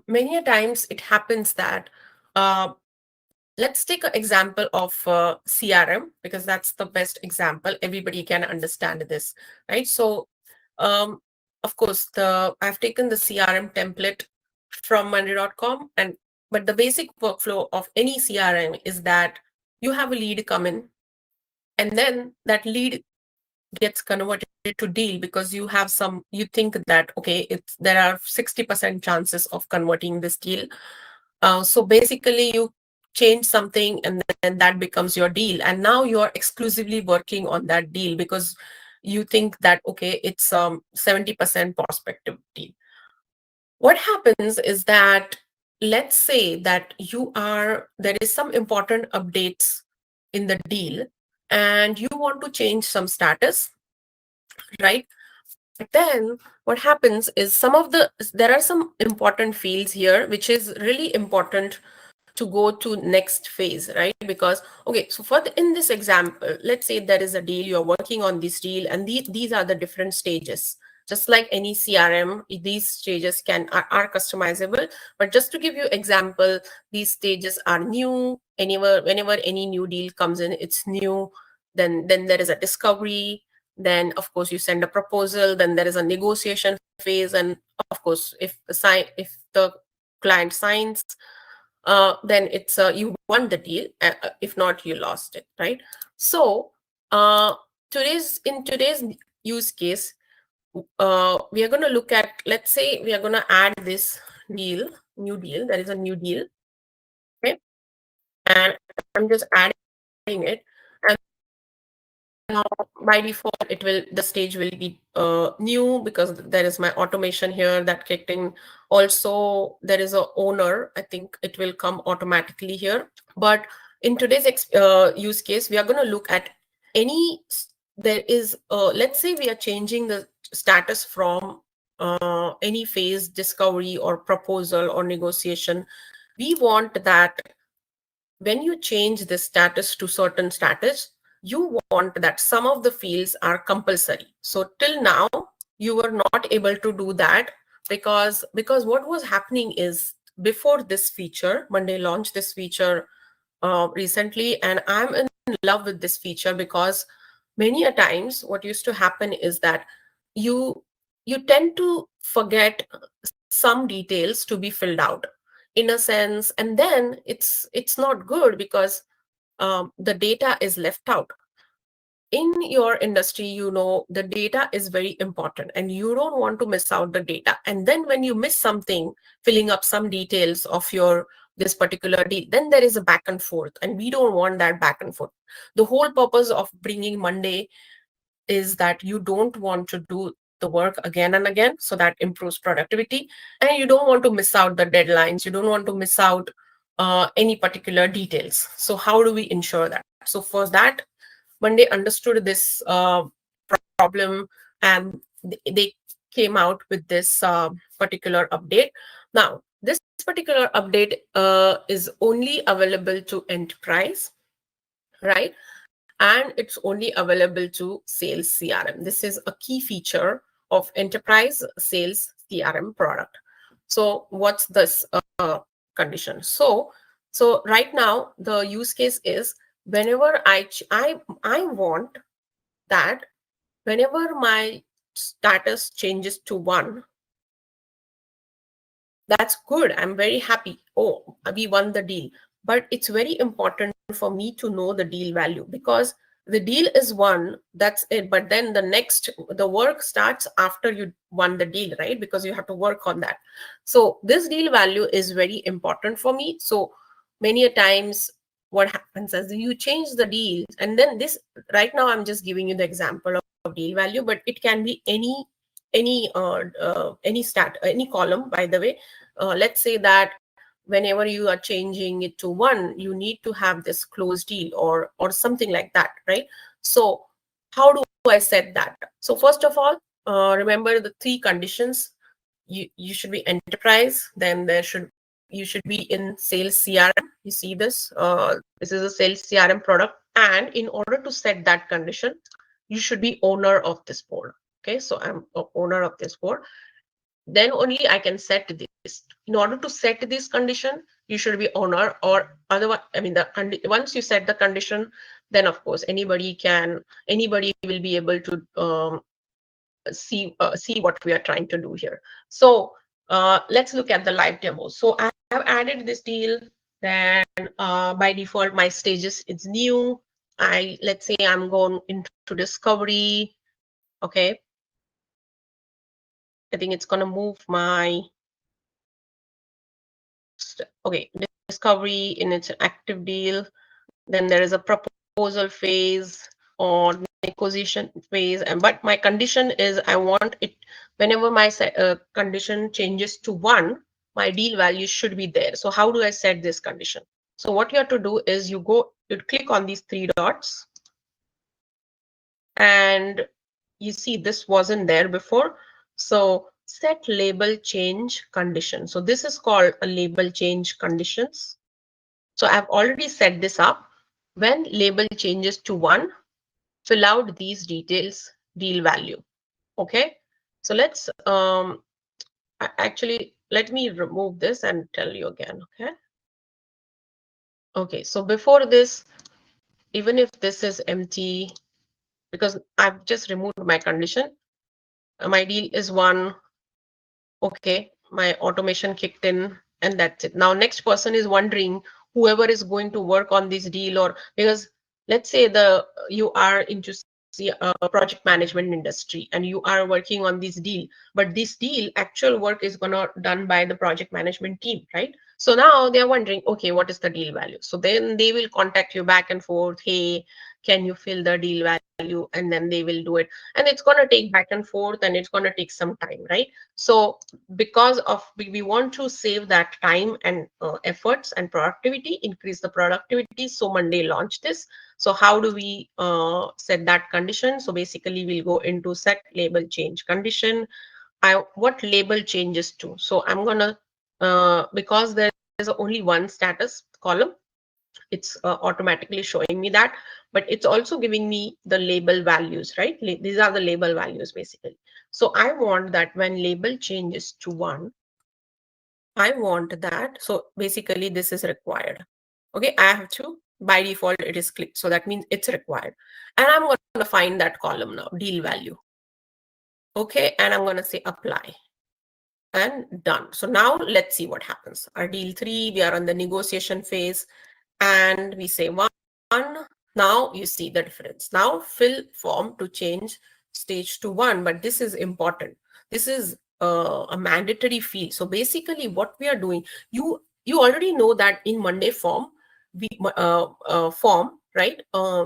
Many a times it happens that uh, let's take an example of CRM, because that's the best example. Everybody can understand this, right? So, um, of course, I've taken the CRM template from Monday.com, and but the basic workflow of any CRM is that you have a lead come in, and then that lead gets converted to deal, because you think that, okay, there are 60% chances of converting this deal. So basically you change something, and then that becomes your deal, and now you're exclusively working on that deal because you think that, okay, it's 70% prospective deal. What happens is that, let's say that there is some important updates in the deal, and you want to change some status, right? Then what happens is there are some important fields here which is really important to go to next phase, right? Because, okay, so in this example, let's say there is a deal, you're working on this deal, and these are the different stages. Just like any CRM, these stages are customizable. But just to give you example, these stages are new. Whenever any new deal comes in, it's new. Then there is a discovery. Then of course you send a proposal. Then there is a negotiation phase, and of course if the client signs, then it's you won the deal. If not, you lost it, right? So in today's use case, we are going to look at, let's say we are going to add this new deal. There is a new deal, okay, and I'm just adding it, and now by default the stage will be new, because there is my automation here that kicked in. Also there is a owner, I think it will come automatically here. But in today's use case, we are going to look at any there is let's say we are changing the status from any phase, discovery or proposal or negotiation. We want that when you change the status to certain status, you want that some of the fields are compulsory. So till now, you were not able to do that, because what was happening is, before this feature, Monday launched this feature recently, and I'm in love with this feature, because many a times what used to happen is that you you tend to forget some details to be filled out, in a sense, and then it's not good, because the data is left out. In your industry, the data is very important, and you don't want to miss out the data. And then when you miss something, filling up some details of your this particular deal, then there is a back and forth, and we don't want that back and forth. The whole purpose of bringing Monday is that you don't want to do the work again and again, so that improves productivity, and you don't want to miss out the deadlines, you don't want to miss out any particular details. So how do we ensure that? So for that, Monday understood this problem, and they came out with this particular update. Now, this particular update is only available to enterprise, right? And it's only available to sales CRM. This is a key feature of enterprise sales CRM product. So what's this condition? So right now the use case is, whenever I want that whenever my status changes to 1, that's good, I'm very happy, oh, we won the deal. But it's very important for me to know the deal value, because the deal is won, that's it. But then the work starts after you won the deal, right? Because you have to work on that. So this deal value is very important for me. So many a times what happens is, you change the deal, and then this, right now I'm just giving you the example of deal value, but it can be any column, by the way. Let's say that whenever you are changing it to 1, you need to have this closed deal, or something like that, right? So how do I set that? So first of all, remember the 3 conditions. You should be enterprise, then you should be in sales CRM. You see this is a sales CRM product, and in order to set that condition, you should be owner of this board. Okay, so I'm a owner of this board. then only I can set this. In order to set this condition, you should be owner, or otherwise, I mean, once you set the condition, then of course anybody will be able to see what we are trying to do here. So let's look at the live demo. So I have added this deal. Then by default, my stages it's new. Let's say I'm going into discovery. Okay, I think it's gonna move my okay, discovery in its active deal. Then there is a proposal phase or negotiation phase. And but my condition is I want it whenever my condition changes to 1, my deal value should be there. So how do I set this condition? So what you have to do is you click on these 3 dots, and you see this wasn't there before. So set label change condition. So this is called a label change conditions. So I've already set this up. When label changes to 1, fill out these details, deal value. Okay, so let's actually let me remove this and tell you again. Okay, so before this, even if this is empty, because I've just removed my condition, my deal is 1. Okay, my automation kicked in, and that's it. Now next person is wondering, whoever is going to work on this deal, or because let's say you are into project management industry and you are working on this deal, but this deal actual work is gonna done by the project management team, right? So now they're wondering, okay, what is the deal value? So then they will contact you back and forth, hey, can you fill the deal value? And then they will do it, and it's going to take back and forth, and it's going to take some time, right? So because of we want to save that time and efforts and productivity, increase the productivity, so Monday launched this. So how do we set that condition? So basically we'll go into set label change condition. What label changes to? So I'm gonna because there's only one status column, it's automatically showing me that, but it's also giving me the label values, right? These are the label values basically. So I want that when label changes to 1, I want that. So basically this is required. Okay, I have to, by default it is clicked. So that means it's required. And I'm going to find that column now, deal value. Okay, and I'm going to say apply and done. So now let's see what happens. Our deal 3, we are on the negotiation phase, and we say 1. Now you see the difference. Now fill form to change stage to 1, but this is important. This is a mandatory field. So basically what we are doing, you already know that in Monday form, right?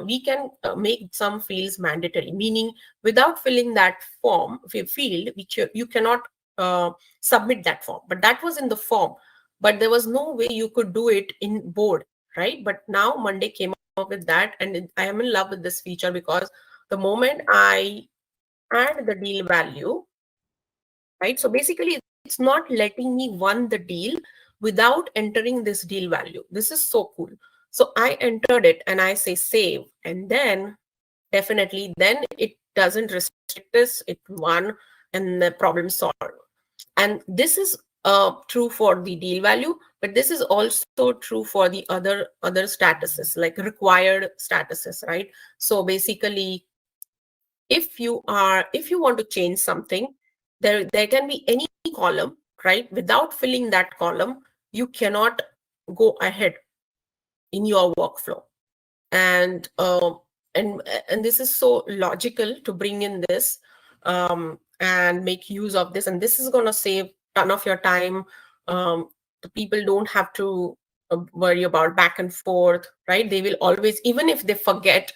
We can make some fields mandatory, meaning without filling that form field, which you cannot submit that form. But that was in the form, but there was no way you could do it in board, right? But now Monday came up with that, and I am in love with this feature, because the moment I add the deal value, right? So basically it's not letting me won the deal without entering this deal value. This is so cool. So I entered it and I say save, and then definitely then it doesn't restrict this, it won, and the problem solved. And this is true for the deal value, but this is also true for the other statuses, like required statuses, right? So basically if you want to change something, there can be any column, right? Without filling that column, you cannot go ahead in your workflow. And and this is so logical to bring in this and make use of this, and this is going to save ton of your time. The people don't have to worry about back and forth, right? They will always, even if they forget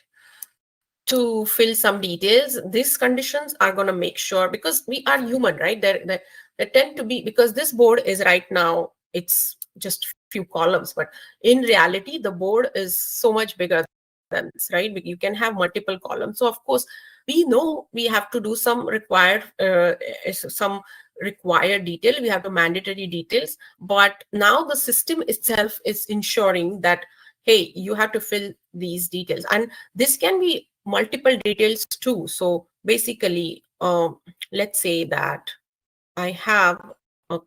to fill some details, these conditions are going to make sure, because we are human, right? There tend to be, because this board is right now, it's just few columns, but in reality the board is so much bigger than this, right? You can have multiple columns. So of course we know we have to do some required detail, we have to mandatory details, but now the system itself is ensuring that, hey, you have to fill these details, and this can be multiple details too. So basically let's say that I have a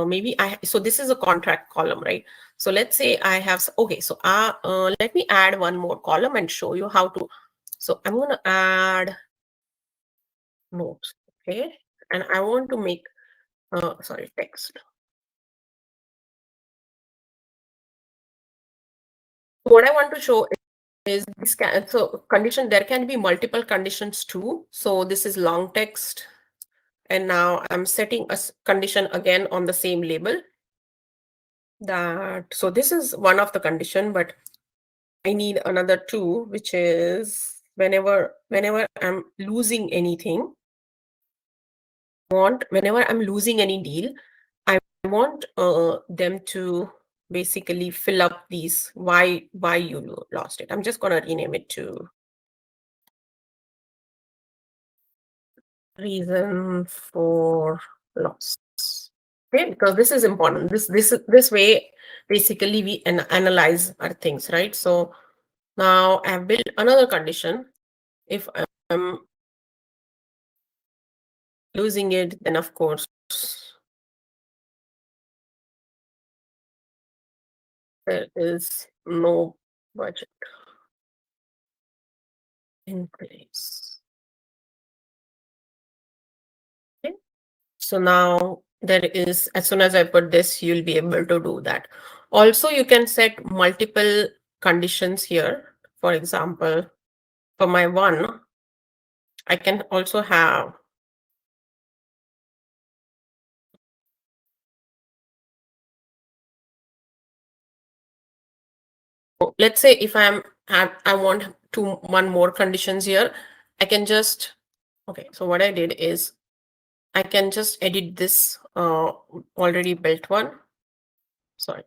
maybe so this is a contract column, right? So let's say I have, okay, so let me add one more column and show you how to. So I'm going to add notes, okay? And I want to make, sorry, text. What I want to show is this so condition, there can be multiple conditions too. So this is long text. And now I'm setting a condition again on the same label. That, so this is one of the condition, but I need another two, which is whenever I'm losing anything, whenever I'm losing any deal, I want them to basically fill up these why you lost it. I'm just gonna rename it to reason for loss. Okay, because this is important. This way, basically we analyze our things, right? So now I've built another condition. If I'm losing it, then of course there is no budget in place. Okay. So now there is, as soon as I put this, you'll be able to do that. Also, you can set multiple conditions here. For example, for my one, I can also have, let's say if I want one more conditions here, I can just, okay, so what I did is I can just edit this already built one. Sorry.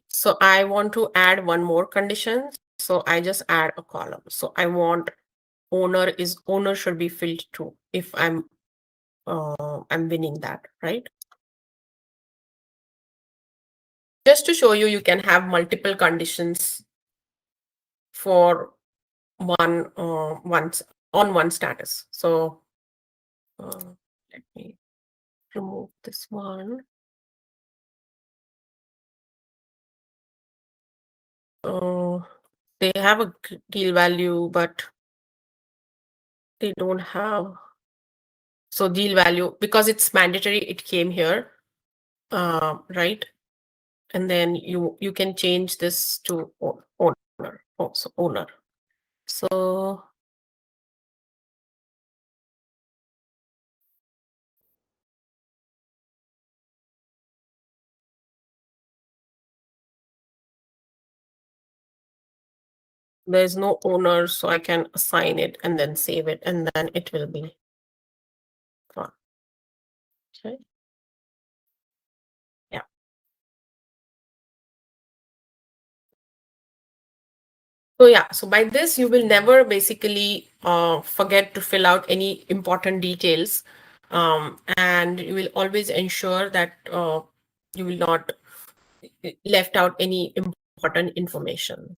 So I want to add one more condition. So I just add a column. So I want owner should be filled too if I'm winning that, right? Just to show you, you can have multiple conditions for once on one status. So let me remove this one. They have a deal value, but they don't have, so deal value, because it's mandatory, it came here, right? And then you can change this to owner, also owner. So there's no owner, so I can assign it and then save it, and then it will be fine. Okay. Yeah. So yeah, so by this, you will never basically forget to fill out any important details. And you will always ensure that you will not left out any important information.